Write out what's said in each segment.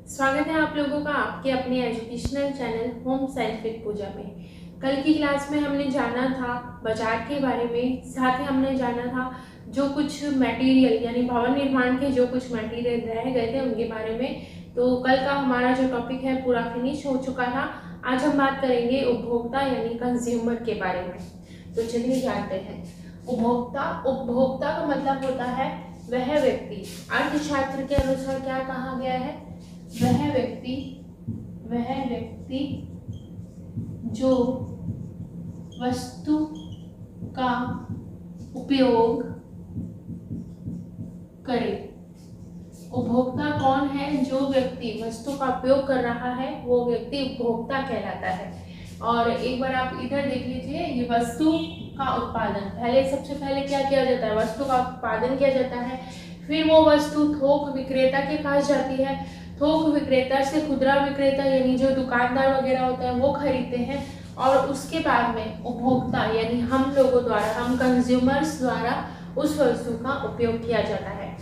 स्वागत है आप लोगों का आपके अपने educational channel home science with Pooja में। कल की क्लास में हमने जाना था बाजार के बारे में, साथ ही हमने जाना था जो कुछ मटेरियल यानी भवन निर्माण के जो कुछ मटेरियल रह गए थे उनके बारे में। तो कल का हमारा जो टॉपिक है पूरा फिनिश हो चुका था। आज हम बात करेंगे उपभोक्ता यानी कंज्यूमर के बारे में। तो चलिए जानते हैं। उपभोक्ता उपभोक्ता का मतलब होता है वह व्यक्ति। अर्थशास्त्र के अनुसार क्या कहा गया है? वह व्यक्ति जो वस्तु का उपयोग करे। उपभोक्ता कौन है? जो व्यक्ति वस्तु का उपयोग कर रहा है वो व्यक्ति उपभोक्ता कहलाता है। और एक बार आप इधर देख लीजिए, ये वस्तु का उत्पादन, सबसे पहले क्या किया जाता है? वस्तु का उत्पादन किया जाता है, फिर वो वस्तु थोक विक्रेता के पास जाती है। थोक विक्रेता से खुदरा विक्रेता यानी जो दुकानदार वगैरह होता है वो खरीदते हैं, और उसके बाद में उपभोक्ता यानी हम लोगों द्वारा, हम कंज्यूमर्स द्वारा उस वस्तु का उपयोग किया जाता है।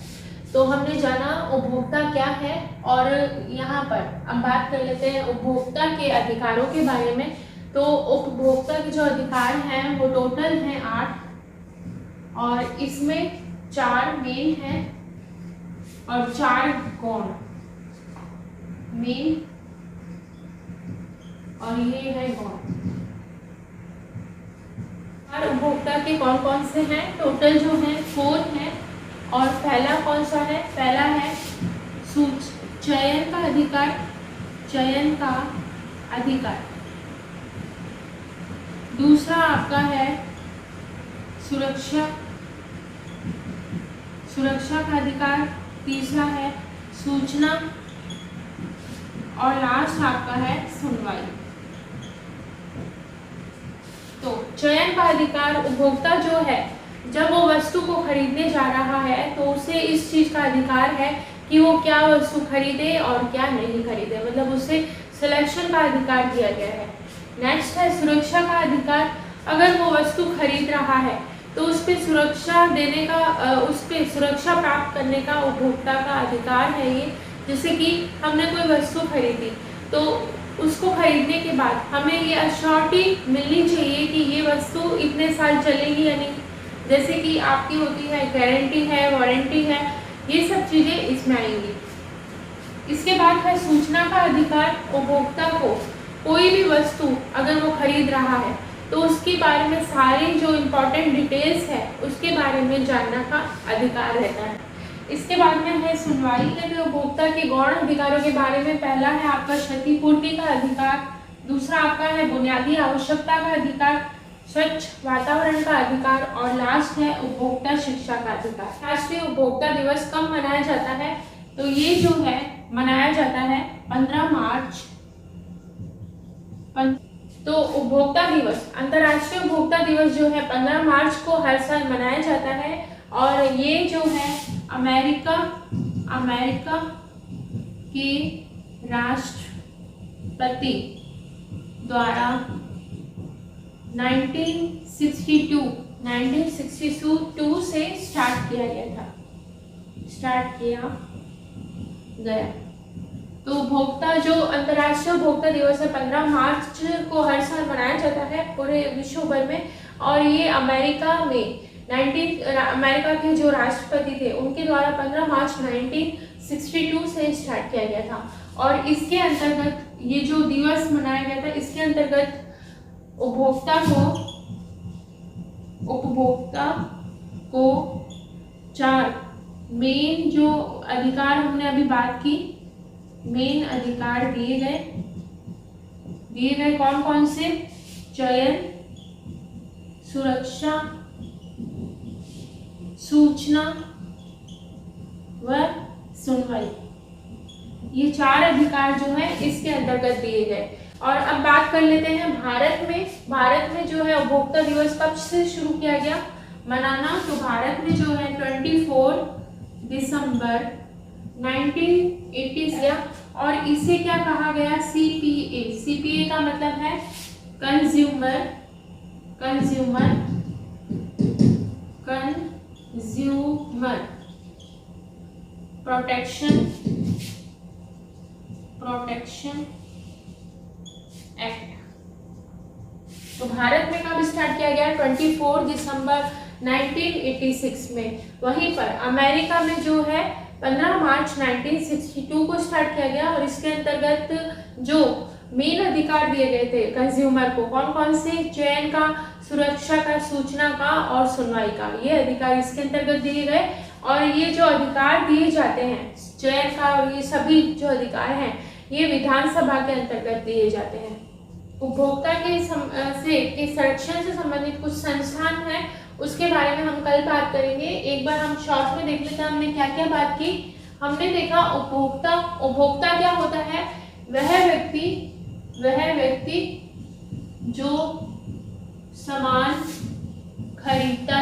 तो हमने जाना उपभोक्ता क्या है, और यहाँ पर अब बात कर लेते हैं उपभोक्ता के अधिकारों के बारे में। तो उपभोक्ता के जो अधिकार हैं वो टोटल हैं 8, और इसमें 4 मेन हैं और 4 गौण। मेन और ये है गौण। और उपभोक्ता के कौन कौन से हैं? टोटल जो है 4 हैं। और पहला कौन सा है? पहला है चयन का अधिकार। चयन का अधिकार। दूसरा आपका है सुरक्षा का अधिकार। तीसरा है सूचना, और लास्ट आपका है सुनवाई। तो चयन का अधिकार, उपभोक्ता जो है जब वो वस्तु को खरीदने जा रहा है तो उसे इस चीज का अधिकार है कि वो क्या वस्तु खरीदे और क्या नहीं खरीदे, मतलब उसे सिलेक्शन का अधिकार दिया गया है। नेक्स्ट है सुरक्षा का अधिकार। अगर वो वस्तु खरीद रहा है तो उस पर सुरक्षा देने का, उस पर सुरक्षा प्राप्त करने का उपभोक्ता का अधिकार है ये। जैसे कि हमने कोई वस्तु खरीदी तो उसको खरीदने के बाद हमें ये अश्योरिटी मिलनी चाहिए कि ये वस्तु इतने साल चलेगी या नहीं। जैसे कि आपकी होती है गारंटी है, वारंटी है, ये सब चीज़ें इसमें आएंगी। इसके बाद है सूचना का अधिकार। उपभोक्ता को कोई भी वस्तु अगर वो खरीद रहा है तो उसके बारे में सारी जो इम्पोर्टेंट डिटेल्स है उसके बारे में जानना का अधिकार रहता है। इसके बाद में है सुनवाई के उपभोक्ता के गौण अधिकारों के बारे में। पहला है आपका क्षतिपूर्ति का अधिकार। दूसरा आपका है बुनियादी आवश्यकता का अधिकार, स्वच्छ वातावरण का अधिकार, और लास्ट है उपभोक्ता शिक्षा का अधिकार। राष्ट्रीय उपभोक्ता दिवस कब मनाया जाता है? तो ये जो है मनाया जाता है 15 मार्च। तो उपभोक्ता दिवस, अंतर्राष्ट्रीय उपभोक्ता दिवस जो है 15 मार्च को हर साल मनाया जाता है। और ये जो है अमेरिका के राष्ट्रपति द्वारा 1962 से स्टार्ट किया गया। तो उपभोक्ता जो अंतर्राष्ट्रीय उपभोक्ता दिवस है 15 मार्च को हर साल मनाया जाता है पूरे विश्व भर में। और ये अमेरिका के जो राष्ट्रपति थे उनके द्वारा 15 मार्च 1962 से स्टार्ट किया गया था। और इसके अंतर्गत ये जो दिवस मनाया गया था, इसके अंतर्गत उपभोक्ता को 4 मेन जो अधिकार हमने अभी बात की, मेन अधिकार दिए गए कौन कौन से? चयन, सुरक्षा, सूचना व सुनवाई। ये 4 अधिकार जो है इसके अंतर्गत दिए गए। और अब बात कर लेते हैं भारत में जो है उपभोक्ता दिवस कब से शुरू किया गया मनाना? तो भारत में जो है 24 दिसंबर 1980 गया। और इसे क्या कहा गया? सीपीए का मतलब है कंज्यूमर प्रोटेक्शन प्रोटेक्शन एक्ट। तो भारत में कब स्टार्ट किया गया? 24 दिसंबर 1986 में। वहीं पर अमेरिका में जो है 15 मार्च 1962 को स्टार्ट किया गया और इसके अंतर्गत जो मेन अधिकार दिए गए थे कंज्यूमर को, कौन कौन से? चयन का, सुरक्षा का, सूचना का और सुनवाई का, ये अधिकार इसके अंतर्गत दिए गए। और ये जो अधिकार दिए जाते हैं चयन का, ये सभी जो अधिकार हैं ये विधानसभा के अंतर्गत दिए जाते हैं। उपभोक्ता के संरक्षण से संबंधित कुछ संस्थान हैं, उसके बारे में हम कल बात करेंगे। एक बार हम शॉर्ट में देख लेते हैं हमने क्या क्या बात की। हमने देखा उपभोक्ता क्या होता है? वह व्यक्ति जो सामान खरीदता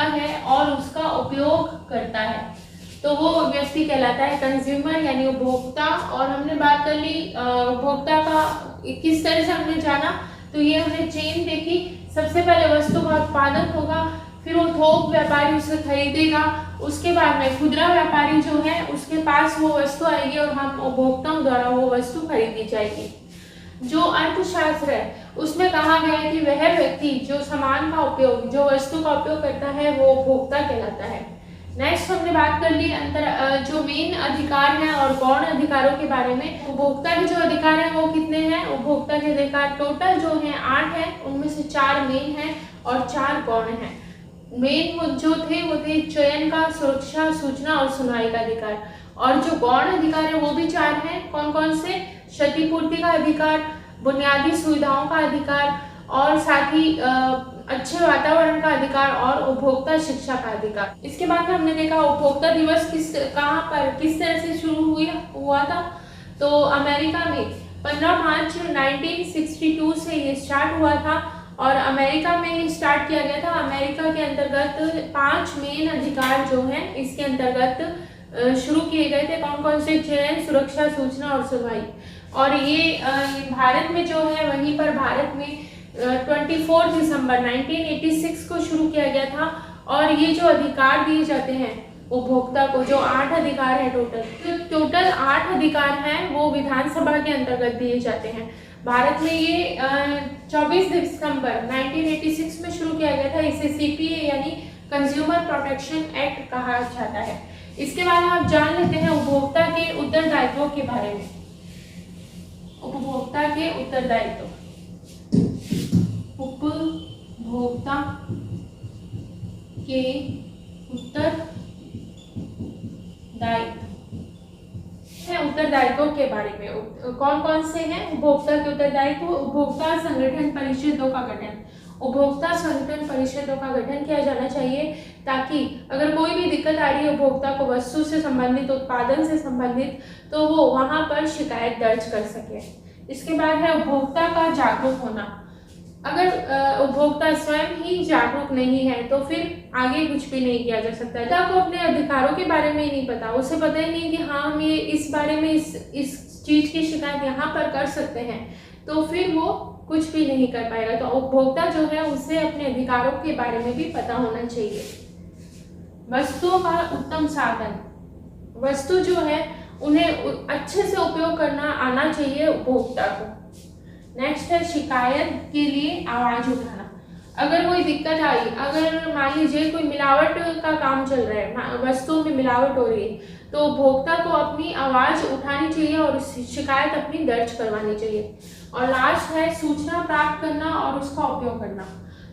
है और उसका उपयोग करता है, तो वो व्यक्ति कहलाता है कंज्यूमर यानी उपभोक्ता। और हमने बात कर ली उपभोक्ता का किस तरह से हमने जाना, तो ये हमने चेन देखी। सबसे पहले वस्तु का उत्पादन होगा, फिर वो थोक व्यापारी उसे खरीदेगा, उसके बाद में खुदरा व्यापारी जो है उसके पास वो वस्तु आएगी और हम उपभोक्ताओं द्वारा वो वस्तु खरीदी जाएगी। जो अर्थशास्त्र है उसमें कहा गया है कि वह व्यक्ति जो सामान का उपयोग, जो वस्तु का उपयोग करता है वो उपभोक्ता कहलाता है। नेक्स्ट हमने बात कर ली जो मेन अधिकार हैं और गौण अधिकारों के बारे में। उपभोक्ता के जो अधिकार हैं वो कितने हैं? उपभोक्ता के अधिकार टोटल जो हैं 8 हैं, उनमें से 4 मेन हैं और 4 गौण हैं। मेन जो थे वो थे चयन का, सुरक्षा, सूचना और सुनवाई का अधिकार। और जो गौण अधिकार है वो भी 4 हैं। कौन कौन से? क्षतिपूर्ति का अधिकार, बुनियादी सुविधाओं का अधिकार और साथ ही अच्छे वातावरण का अधिकार और उपभोक्ता शिक्षा का अधिकार। इसके बाद में हमने देखा उपभोक्ता दिवस किस तरह से शुरू हुआ था। तो अमेरिका में 15 मार्च 1962 से ये स्टार्ट हुआ था और अमेरिका में ये स्टार्ट किया गया था। अमेरिका के अंतर्गत 5 मेन अधिकार जो हैं इसके अंतर्गत शुरू किए गए थे। कौन कौन से? चयन, सुरक्षा, सूचना और सुनवाई। और ये भारत में जो है वहीं पर भारत में 24 दिसंबर 1986 को शुरू किया गया था। और ये जो अधिकार दिए जाते हैं उपभोक्ता को, जो 8 अधिकार है टोटल 8 अधिकार हैं वो विधानसभा के अंतर्गत दिए जाते हैं। भारत में ये 24 दिसंबर 1986 में शुरू किया गया था। इसे CPA यानी कंज्यूमर प्रोटेक्शन एक्ट कहा जाता है। इसके बाद आप जान लेते हैं उपभोक्ता के उत्तरदायित्वों के बारे में। उपभोक्ता के उत्तरदायित्व, उपभोक्ता के उत्तरदायित्वों के बारे में कौन कौन से हैं उपभोक्ता के उत्तरदायित्व? उपभोक्ता संगठन परिषदों का गठन। उपभोक्ता संगठन परिषदों का गठन किया जाना चाहिए ताकि अगर कोई भी दिक्कत आ रही है उपभोक्ता को वस्तु से संबंधित, उत्पादन से संबंधित, तो वो वहां पर शिकायत दर्ज कर सके। इसके बाद है उपभोक्ता का जागरूक होना। अगर उपभोक्ता स्वयं ही जागरूक नहीं है तो फिर आगे कुछ भी नहीं किया जा सकता। उपभोक्ता को अपने अधिकारों के बारे में ही नहीं पता, उसे पता ही नहीं कि हाँ हम ये इस बारे में इस चीज की शिकायत यहाँ पर कर सकते हैं, तो फिर वो कुछ भी नहीं कर पाएगा। तो उपभोक्ता जो है उसे अपने अधिकारों के बारे में भी पता होना चाहिए। वस्तुओं का उत्तम साधन, वस्तु जो है उन्हें अच्छे से उपयोग करना आना चाहिए उपभोक्ता को। नेक्स्ट है शिकायत के लिए आवाज उठाना। अगर कोई दिक्कत आई, अगर मान लीजिए कोई मिलावट का काम चल रहा है, वस्तुओं में मिलावट हो रही है, तो उपभोक्ता को अपनी आवाज उठानी चाहिए और शिकायत अपनी दर्ज करवानी चाहिए। और लास्ट है सूचना प्राप्त करना और उसका उपयोग करना।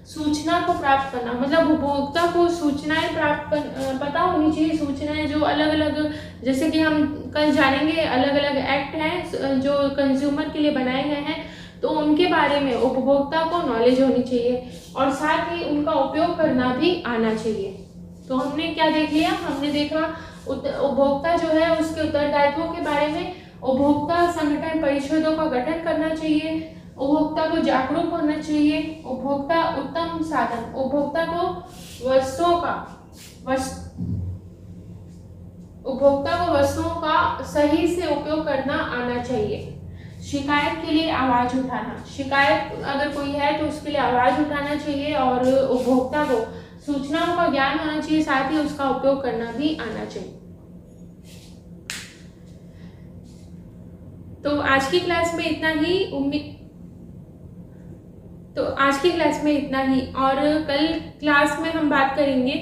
सूचना को प्राप्त करना मतलब उपभोक्ता को सूचनाएं पता होनी चाहिए। सूचनाएं जो अलग अलग, जैसे कि हम कल जानेंगे, अलग अलग एक्ट हैं जो कंज्यूमर के लिए बनाए गए हैं, तो उनके बारे में उपभोक्ता को नॉलेज होनी चाहिए और साथ ही उनका उपयोग करना भी आना चाहिए। तो हमने क्या देख लिया? हमने देखा उपभोक्ता जो है उसके उत्तरदायित्वों के बारे में। उपभोक्ता संगठन परिषदों का गठन करना चाहिए, उपभोक्ता को जागरूक होना चाहिए, उपभोक्ता उत्तम साधन, उपभोक्ता को वस्तुओं का सही से उपयोग करना आना चाहिए। शिकायत के लिए आवाज उठाना, शिकायत अगर कोई है तो उसके लिए आवाज उठाना चाहिए और उपभोक्ता को सूचनाओं का ज्ञान होना चाहिए, साथ ही उसका उपयोग करना भी आना चाहिए। तो आज की क्लास में इतना ही। तो आज की क्लास में इतना ही, और कल क्लास में हम बात करेंगे।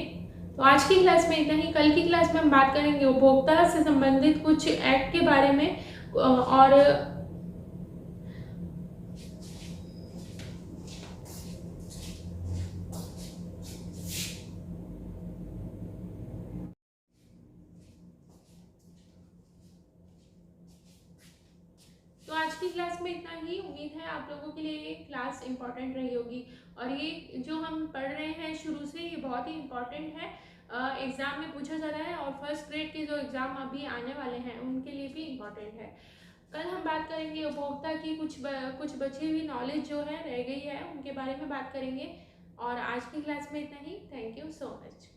तो आज की क्लास में इतना ही, कल की क्लास में हम बात करेंगे उपभोक्ता से संबंधित कुछ एक्ट के बारे में। और तो आज की क्लास में इतना ही। उम्मीद है आप लोगों के लिए ये क्लास इम्पॉर्टेंट रही होगी, और ये जो हम पढ़ रहे हैं शुरू से, ये बहुत ही इम्पॉर्टेंट है। एग्ज़ाम में पूछा जा रहा है, और फर्स्ट ग्रेड के जो एग्ज़ाम अभी आने वाले हैं उनके लिए भी इम्पॉर्टेंट है। कल हम बात करेंगे उपभोक्ता की कुछ बची हुई नॉलेज जो है रह गई है उनके बारे में बात करेंगे। और आज की क्लास में इतना ही। Thank you so much.